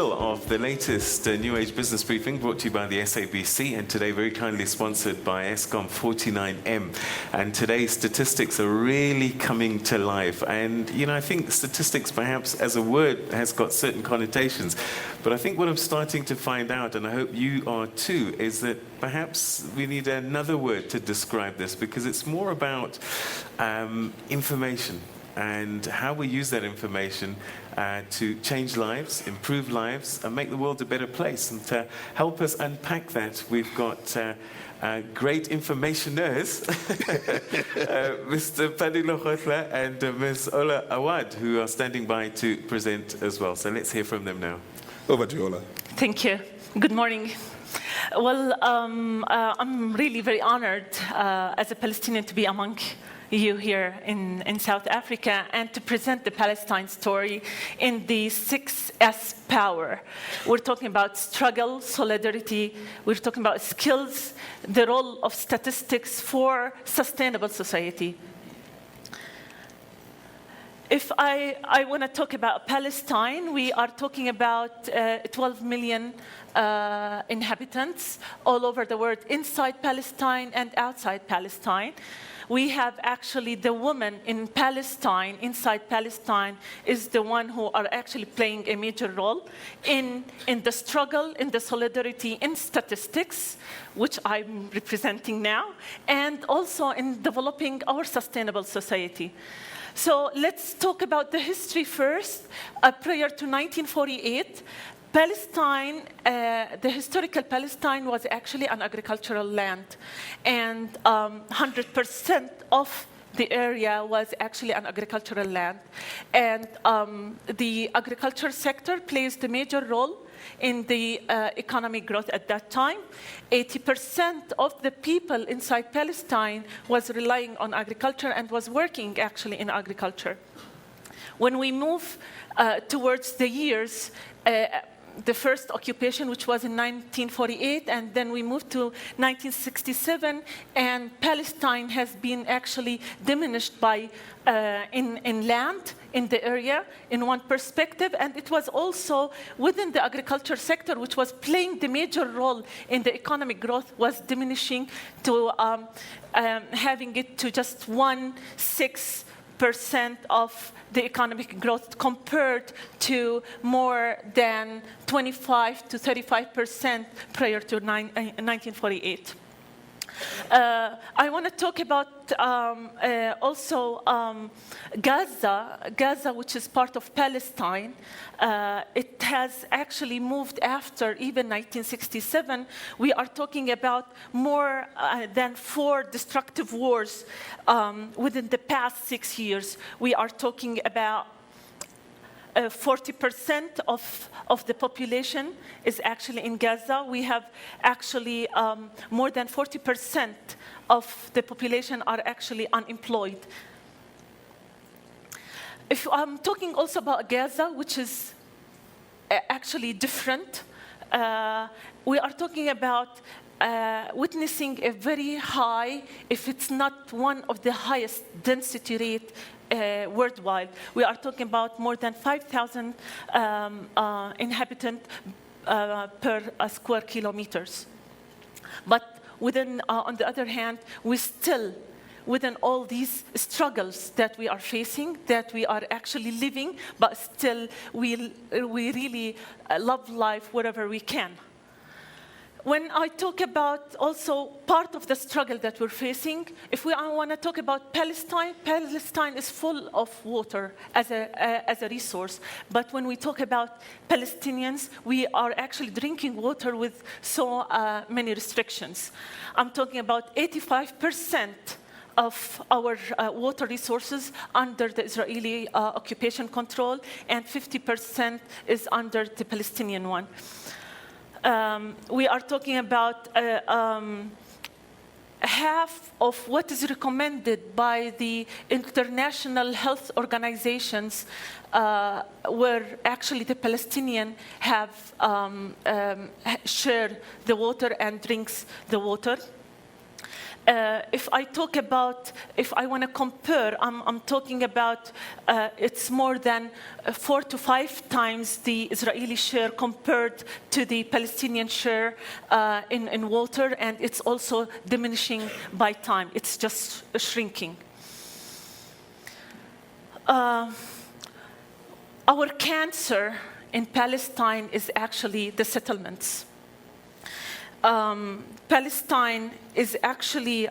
Of the latest New Age Business Briefing brought to you by the SABC, and today very kindly sponsored by ESCOM 49M. And today's statistics are really coming to life. And, you know, I think statistics perhaps as a word has got certain connotations. But I think what I'm starting to find out, and I hope you are too, is that perhaps we need another word to describe this, because it's more about information and how we use that information to change lives, improve lives, and make the world a better place. And to help us unpack that, we've got great informationers, Mr. Pali Lehohla and Ms. Ola Awad, who are standing by to present as well. So let's hear from them now. Over to you, Ola. Thank you. Good morning. Well, I'm really very honored as a Palestinian to be among you here in South Africa and to present the Palestine story in the 6S power. We're talking about struggle, solidarity, we're talking about skills, the role of statistics for sustainable society. If I want to talk about Palestine, we are talking about 12 million inhabitants all over the world, inside Palestine and outside Palestine. We have actually the women in Palestine, inside Palestine, is the one who are actually playing a major role in the struggle, in the solidarity, in statistics, which I'm representing now, and also in developing our sustainable society. So let's talk about the history first. Prior to 1948, Palestine, the historical Palestine was actually an agricultural land, and 100% of the area was actually an agricultural land. And the agriculture sector plays the major role in the economic growth at that time. 80% of the people inside Palestine was relying on agriculture and was working actually in agriculture. When we move towards the years, the first occupation, which was in 1948, and then we moved to 1967, and Palestine has been actually diminished by in land in the area in one perspective, and it was also within the agriculture sector, which was playing the major role in the economic growth, was diminishing to having it to just 1/6% of the economic growth compared to more than 25 to 35% prior to 1948. I want to talk about also Gaza, which is part of Palestine. It has actually moved after even 1967. We are talking about more than 4 destructive wars within the past 6 years. We are talking about 40% of the population is actually in Gaza. We have actually more than 40% of the population are actually unemployed. If I'm talking also about Gaza, which is actually different, we are talking about witnessing a very high, if it's not one of the highest density rate worldwide. We are talking about more than 5,000 inhabitants per square kilometers. But within, on the other hand, we still, within all these struggles that we are facing, that we are actually living, but still we really love life wherever we can. When I talk about also part of the struggle that we're facing, if I want to talk about Palestine, Palestine is full of water as a resource. But when we talk about Palestinians, we are actually drinking water with so many restrictions. I'm talking about 85% of our water resources under the Israeli occupation control, and 50% is under the Palestinian one. We are talking about half of what is recommended by the international health organizations where actually the Palestinians have shared the water and drinks the water. if I talk about, if I want to compare, I'm talking about it's more than 4 to 5 times the Israeli share compared to the Palestinian share in water, and it's also diminishing by time. It's just shrinking. Our cancer in Palestine is actually the settlements. Palestine is actually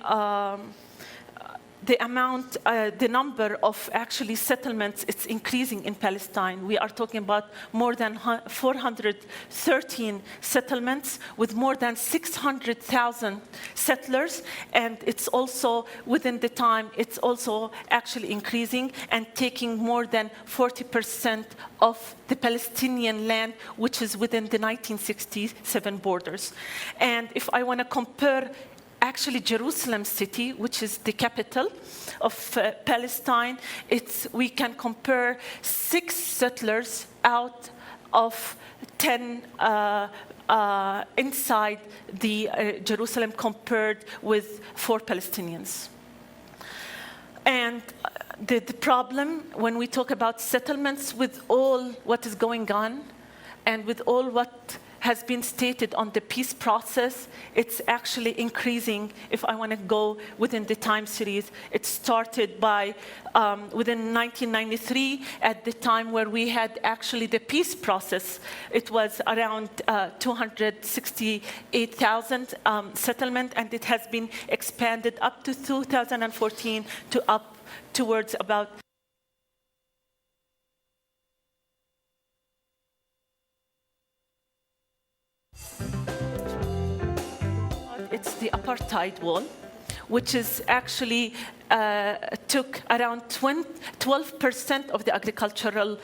the number of actually settlements, it's increasing in Palestine. We are talking about more than 413 settlements with more than 600,000 settlers, and it's also within the time, it's also actually increasing and taking more than 40% of the Palestinian land, which is within the 1967 borders. And if I want to compare actually Jerusalem city, which is the capital of Palestine, we can compare 6 settlers out of 10 inside the Jerusalem compared with 4 Palestinians. And the problem when we talk about settlements, with all what is going on and with all what has been stated on the peace process, it's actually increasing. If I want to go within the time series, it started by within 1993, at the time where we had actually the peace process. It was around 268,000 settlement, and it has been expanded up to 2014 to up towards about it's the apartheid wall, which is actually took around 12% of the agricultural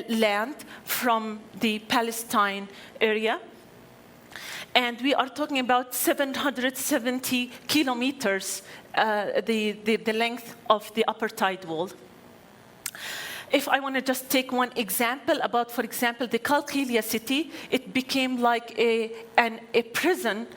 land from the Palestine area. And we are talking about 770 kilometers, the length of the apartheid wall. If I want to just take one example about, for example, the Qalqilia city, it became like a prison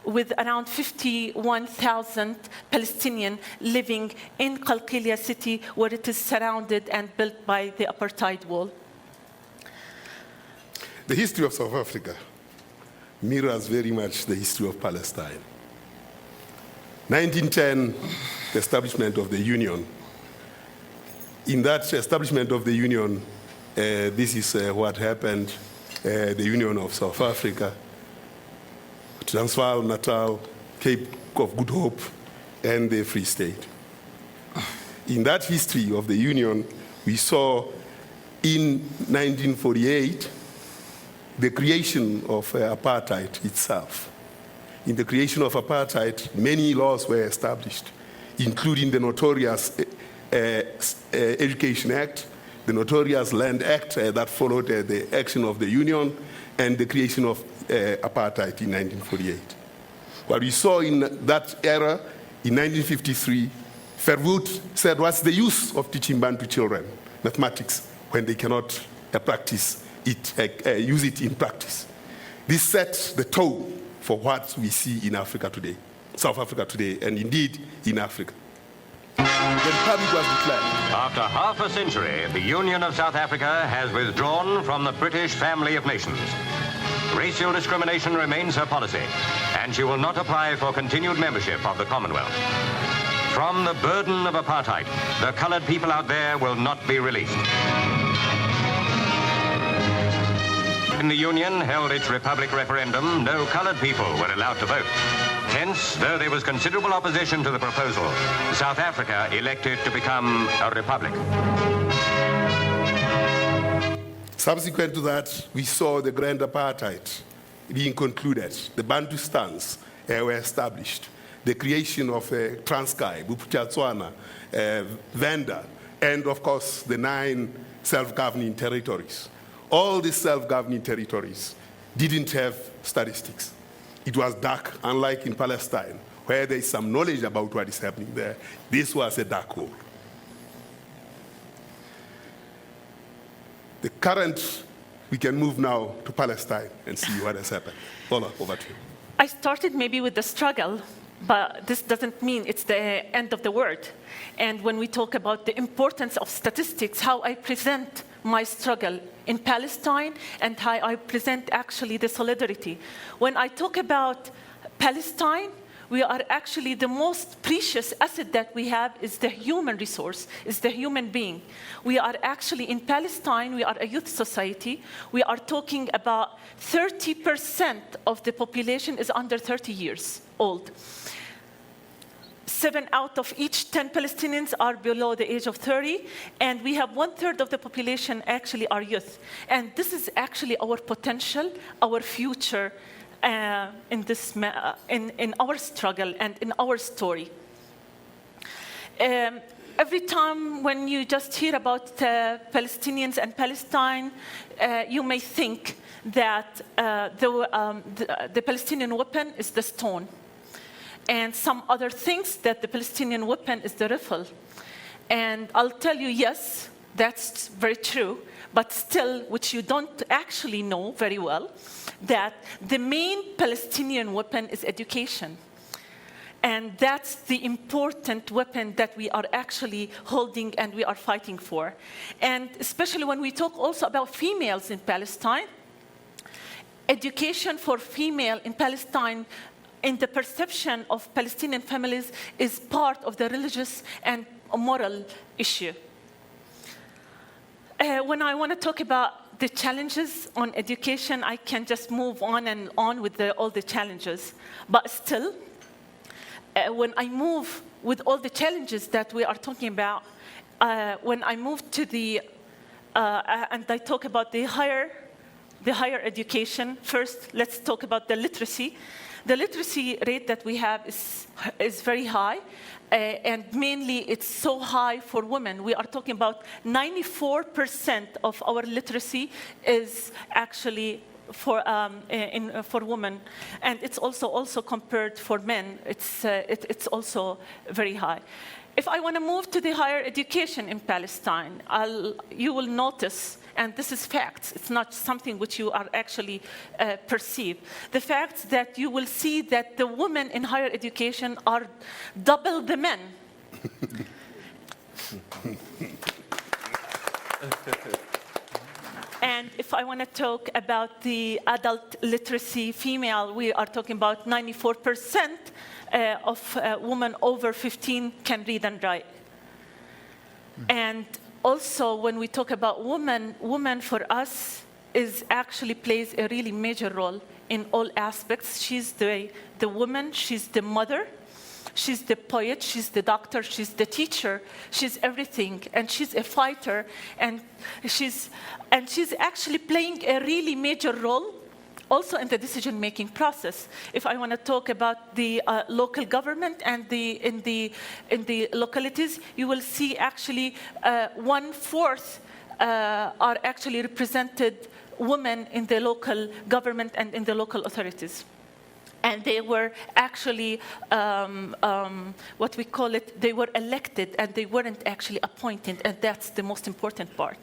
with around 51,000 Palestinians living in Qalqilia city, where it is surrounded and built by the apartheid wall. The history of South Africa mirrors very much the history of Palestine. 1910, the establishment of the Union. In that establishment of the Union, this is what happened, the Union of South Africa, Transvaal, Natal, Cape of Good Hope, and the Free State. In that history of the Union, we saw in 1948 the creation of apartheid itself. In the creation of apartheid, many laws were established, including the notorious Education Act, the notorious Land Act that followed the action of the Union, and the creation of apartheid in 1948. What we saw in that era, in 1953, Verwoerd said, what's the use of teaching Bantu children mathematics when they cannot use it in practice? This set the tone for what we see in Africa today, South Africa today, and indeed in Africa. The Republic was declared. After half a century, the Union of South Africa has withdrawn from the British family of nations. Racial discrimination remains her policy, and she will not apply for continued membership of the Commonwealth. From the burden of apartheid, the colored people out there will not be released. When the Union held its Republic referendum, no colored people were allowed to vote. Hence, though there was considerable opposition to the proposal, South Africa elected to become a republic. Subsequent to that, we saw the grand apartheid being concluded. The Bantustans were established. The creation of Transkei, Bophuthatswana, Venda, and of course the 9 self-governing territories. All these self-governing territories didn't have statistics. It was dark, unlike in Palestine, where there is some knowledge about what is happening there. This was a dark hole. The current, we can move now to Palestine and see what has happened. Ola, over to you. I started maybe with the struggle But this doesn't mean it's the end of the world. And when we talk about the importance of statistics, how I present my struggle in Palestine and how I present actually the solidarity. When I talk about Palestine, we are actually the most precious asset that we have is the human resource, is the human being. We are actually in Palestine, we are a youth society. We are talking about 30% of the population is under 30 years old. 7 out of each 10 Palestinians are below the age of 30, and we have 1/3 of the population actually are youth. And this is actually our potential, our future in our struggle and in our story. Every time when you just hear about Palestinians and Palestine, you may think that the Palestinian weapon is the stone. And some other things that the Palestinian weapon is the rifle. And I'll tell you, yes, that's very true, but still, which you don't actually know very well, that the main Palestinian weapon is education. And that's the important weapon that we are actually holding and we are fighting for. And especially when we talk also about females in Palestine, education for female in Palestine in the perception of Palestinian families is part of the religious and moral issue. When I want to talk about the challenges on education, I can just move on and on with all the challenges. But still, when I move with all the challenges that we are talking about, when I move to and I talk about the higher education, first let's talk about the literacy. The literacy rate that we have is very high, and mainly it's so high for women. We are talking about 94% of our literacy is actually for women, and it's also compared for men. It's also very high. If I want to move to the higher education in Palestine, you will notice. And this is facts. It's not something which you are actually perceive. The facts that you will see that the women in higher education are double the men. And if I want to talk about the adult literacy female, we are talking about 94% of women over 15 can read and write. And also, when we talk about woman for us actually plays a really major role in all aspects. She's the woman, she's the mother, she's the poet, she's the doctor, she's the teacher, she's everything, and she's a fighter, and she's actually playing a really major role also in the decision-making process. If I want to talk about the local government and in the localities, you will see actually 1/4 are actually represented women in the local government and in the local authorities. And they were actually, what we call it, they were elected and they weren't actually appointed, and that's the most important part.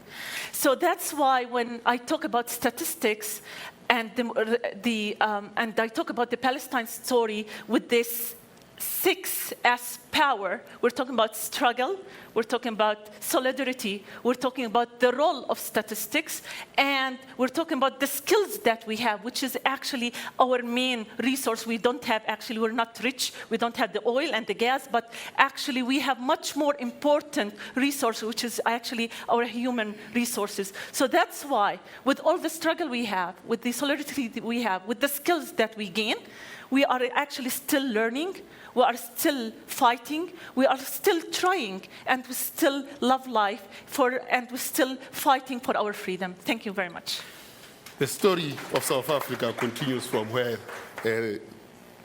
So that's why when I talk about statistics and and I talk about the Palestine story with this 6S power, we're talking about struggle, we're talking about solidarity, we're talking about the role of statistics, and we're talking about the skills that we have, which is actually our main resource. We don't have, actually, we're not rich, we don't have the oil and the gas, but actually we have much more important resource, which is actually our human resources. So that's why, with all the struggle we have, with the solidarity that we have, with the skills that we gain, we are actually still learning, we are still fighting, we are still trying, and we still love life, and we're still fighting for our freedom. Thank you very much. The story of South Africa continues from where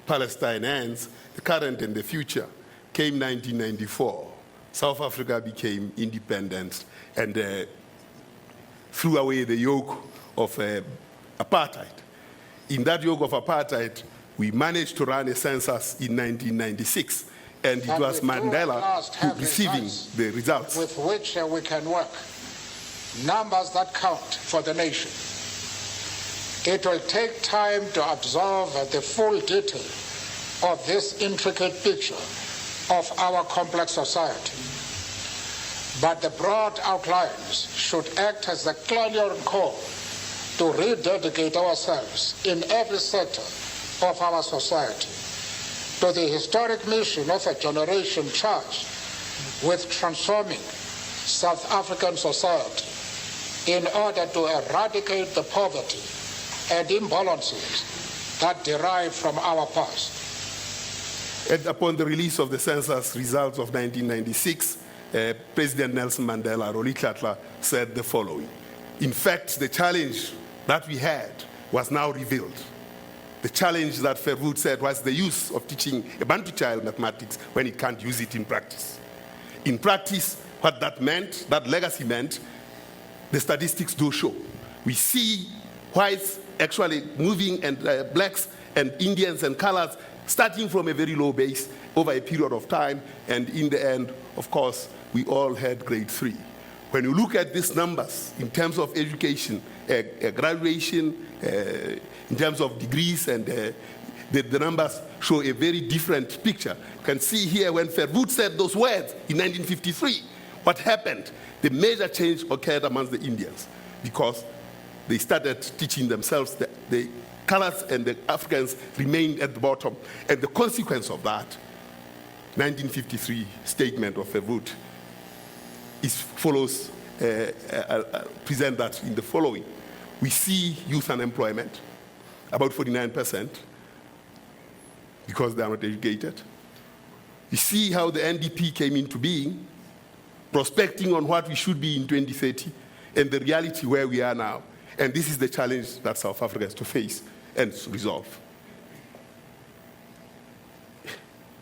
Palestine ends. The current and the future came 1994. South Africa became independent and threw away the yoke of apartheid. In that yoke of apartheid, we managed to run a census in 1996, and it was Mandela who receiving the results. With which we can work. Numbers that count for the nation. It will take time to absorb the full detail of this intricate picture of our complex society. But the broad outlines should act as the clarion call to rededicate ourselves in every sector of our society to the historic mission of a generation charged with transforming South African society in order to eradicate the poverty and imbalances that derive from our past. And upon the release of the census results of 1996, President Nelson Mandela Rolihlahla said the following: in fact, the challenge that we had was now revealed. The challenge that Verwoerd said was the use of teaching a Bantu child mathematics when he can't use it in practice. In practice, what that meant, that legacy meant, the statistics do show. We see whites actually moving, and blacks and Indians and colors starting from a very low base over a period of time, and in the end, of course, we all had grade 3. When you look at these numbers in terms of education, graduation, in terms of degrees, and the numbers show a very different picture. You can see here when Verwoerd said those words in 1953, what happened? The major change occurred amongst the Indians because they started teaching themselves. The colors and the Africans remained at the bottom. And the consequence of that, 1953 statement of Verwoerd, follows, present that in the following. We see youth unemployment, about 49%, because they are not educated. We see how the NDP came into being, prospecting on what we should be in 2030, and the reality where we are now. And this is the challenge that South Africa has to face and resolve.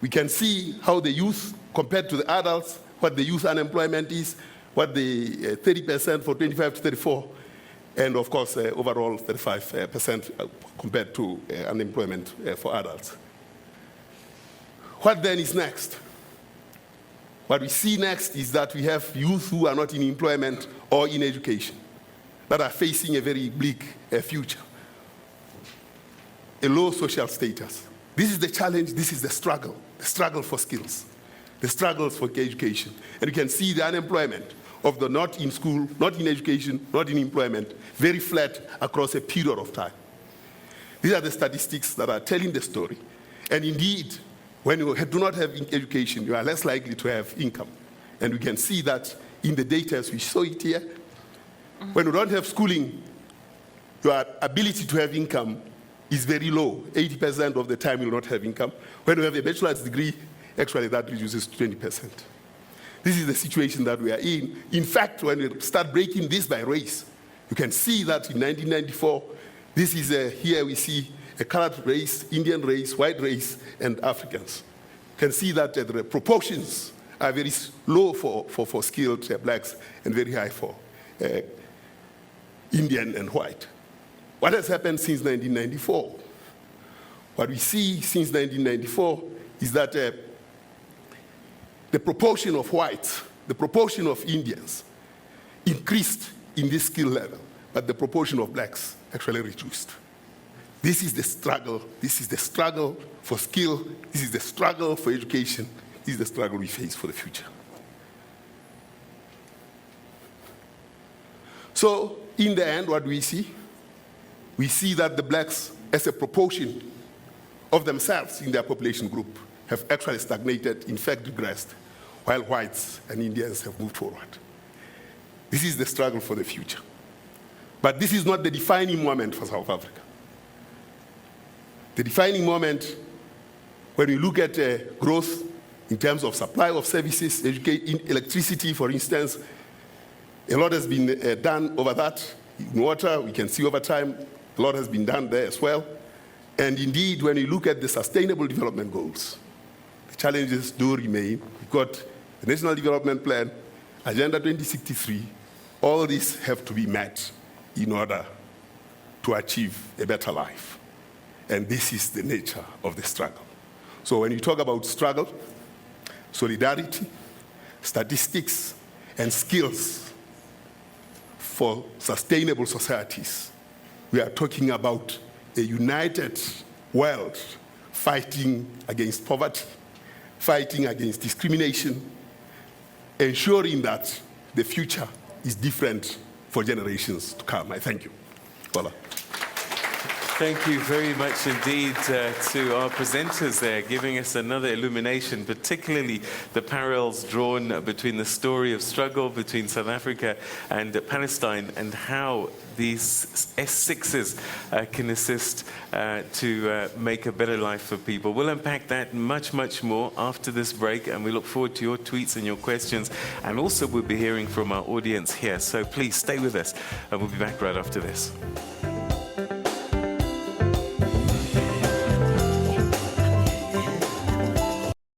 We can see how the youth, compared to the adults, what the youth unemployment is, what the 30% for 25 to 34, and of course, overall 35% compared to unemployment for adults. What then is next? What we see next is that we have youth who are not in employment or in education, that are facing a very bleak future, a low social status. This is the challenge, this is the struggle for skills, the struggles for education. And you can see the unemployment of the not in school, not in education, not in employment, very flat across a period of time. These are the statistics that are telling the story. And indeed, when you do not have education, you are less likely to have income. And we can see that in the data as we saw it here. When you don't have schooling, your ability to have income is very low. 80% of the time you will not have income. When you have a bachelor's degree, actually that reduces to 20%. This is the situation that we are in. In fact, when we start breaking this by race, you can see that in 1994, this is here we see a colored race, Indian race, white race, and Africans. You can see that the proportions are very low for skilled blacks and very high for Indian and white. What has happened since 1994? What we see since 1994 is that the proportion of whites, the proportion of Indians increased in this skill level, but the proportion of blacks actually reduced. This is the struggle. This is the struggle for skill. This is the struggle for education. This is the struggle we face for the future. So, in the end, what do we see? We see that the blacks, as a proportion of themselves in their population group, have actually stagnated, in fact regressed, while whites and Indians have moved forward. This is the struggle for the future. But this is not the defining moment for South Africa. The defining moment, when we look at growth in terms of supply of services, electricity, for instance, a lot has been done over that. In water, we can see over time, a lot has been done there as well. And indeed, when we look at the Sustainable Development Goals, the challenges do remain. We've got the National Development Plan, Agenda 2063. All these have to be met in order to achieve a better life. And this is the nature of the struggle. So when you talk about struggle, solidarity, statistics, and skills for sustainable societies, we are talking about a united world fighting against poverty, fighting against discrimination, ensuring that the future is different for generations to come. I thank you. Ola. Thank you very much indeed to our presenters there, giving us another illumination, particularly the parallels drawn between the story of struggle between South Africa and Palestine, and how these S6s can assist to make a better life for people. We'll unpack that much, much more after this break, and we look forward to your tweets and your questions, and also we'll be hearing from our audience here. So please stay with us, and we'll be back right after this.